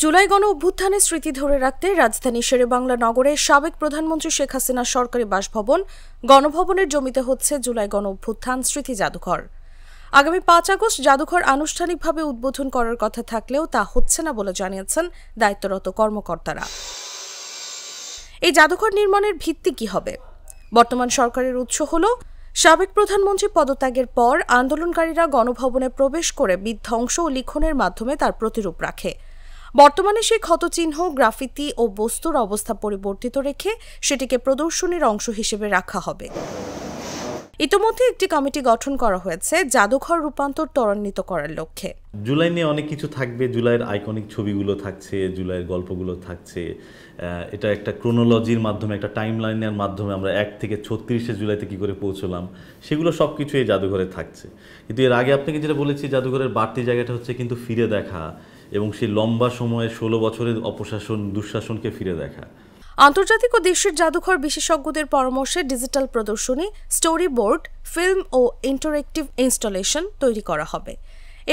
জুলাই গণ অভ্যুত্থানের স্মৃতি ধরে রাখতে রাজধানী শেরেবাংলা নগরের সাবেক প্রধানমন্ত্রী শেখ হাসিনার সরকারি বাসভবন গণভবনের জমিতে হচ্ছে জুলাই গণ অভ্যুত্থান স্মৃতি জাদুঘর। আগামী ৫ আগস্ট জাদুঘর আনুষ্ঠানিকভাবে উদ্বোধন করার কথা থাকলেও তা হচ্ছে না বলে জানিয়েছেন দায়িত্বরত কর্মকর্তারা। এই জাদুঘর নির্মাণের ভিত্তি কি হবে? বর্তমান সরকারের উৎস হল সাবেক প্রধানমন্ত্রী পদত্যাগের পর আন্দোলনকারীরা গণভবনে প্রবেশ করে বিধ্বংস ও লিখনের মাধ্যমে তার প্রতিরূপ রাখে। বর্তমানে সেই ক্ষতচিহ্ন, গ্রাফিতি ও বস্তুর অবস্থা পরিবর্তিত রেখে সেটিকে প্রদর্শনীর অংশ হিসেবে রাখা হবে। ইতোমধ্যে একটি কমিটি গঠন করা হয়েছে জাদুঘর রূপান্তর ত্বরান্বিত করার লক্ষ্যে। জুলাই নিয়ে অনেক কিছু থাকবে, জুলাইয়ের আইকনিক ছবিগুলো থাকছে, জুলাইয়ের গল্পগুলো থাকছে। এটা একটা ক্রোনোলজির মাধ্যমে, একটা টাইম লাইনের মাধ্যমে আমরা 1 থেকে 36শে জুলাইতে কী করে পৌঁছলাম সেগুলো সব কিছু এই জাদুঘরে থাকছে। কিন্তু এর আগে আপনাকে যেটা বলেছি, জাদুঘরের বাড়তি জায়গাটা হচ্ছে কিন্তু ফিরে দেখা এবং সেই লম্বা সময়ে 16 বছরের অপশাসন, দুঃশাসনকে ফিরে দেখা। আন্তর্জাতিক ও দেশের জাদুঘর বিশেষজ্ঞদের পরামর্শে ডিজিটাল প্রদর্শনী, স্টোরি বোর্ড, ফিল্ম ও ইন্টারেক্টিভ ইনস্টলেশন তৈরি করা হবে।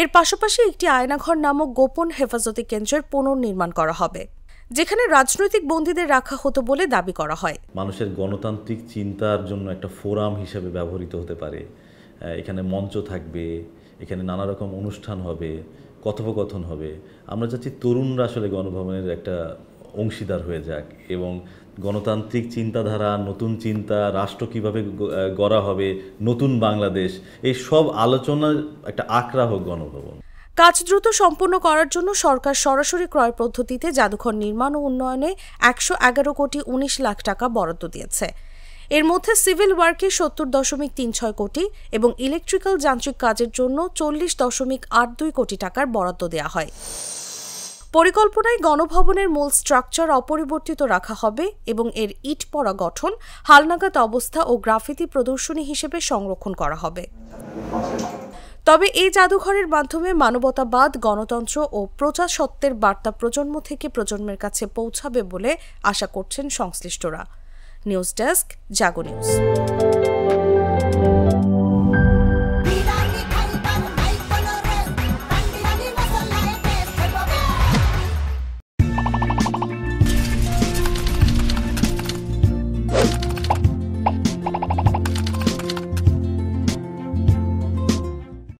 এর পাশাপাশি একটি আয়নাঘর নামক গোপন হেফাজতি কেন্দ্রের পুনর্নির্মাণ করা হবে, যেখানে রাজনৈতিক বন্দীদের রাখা হতো বলে দাবি করা হয়। মানুষের গণতান্ত্রিক চিন্তার জন্য একটা ফোরাম হিসেবে ব্যবহৃত হতে পারে। এখানে মঞ্চ থাকবে, এখানে নানা রকম অনুষ্ঠান হবে, কথোপকথন হবে। আমরা চাচ্ছি তরুণরা আসলে গণভবনের একটা অংশীদার হয়ে যাক এবং গণতান্ত্রিক চিন্তাধারা, নতুন চিন্তা, রাষ্ট্র কীভাবে গড়া হবে, নতুন বাংলাদেশ, এই সব আলোচনার একটা আখড়া হোক গণভবন। কাজ দ্রুত সম্পন্ন করার জন্য সরকার সরাসরি ক্রয় পদ্ধতিতে জাদুঘর নির্মাণ ও উন্নয়নে ১১১ কোটি ১৯ লাখ টাকা বরাদ্দ দিয়েছে। এর মধ্যে সিভিল ওয়ার্কে ৭০.৩৬ কোটি এবং ইলেকট্রিক্যাল যান্ত্রিক কাজের জন্য ৪০.৮২ কোটি টাকার বরাদ্দ দেওয়া হয়। পরিকল্পনায় গণভবনের মূল স্ট্রাকচার অপরিবর্তিত রাখা হবে এবং এর ইট পড়া গঠন, হালনাগাদ অবস্থা ও গ্রাফিতি প্রদর্শনী হিসেবে সংরক্ষণ করা হবে। তবে এই জাদুঘরের মাধ্যমে মানবতাবাদ, গণতন্ত্র ও প্রজাসত্বের বার্তা প্রজন্ম থেকে প্রজন্মের কাছে পৌঁছাবে বলে আশা করছেন সংশ্লিষ্টরা। নিউজ ডেস্ক, জাগো নিউজ।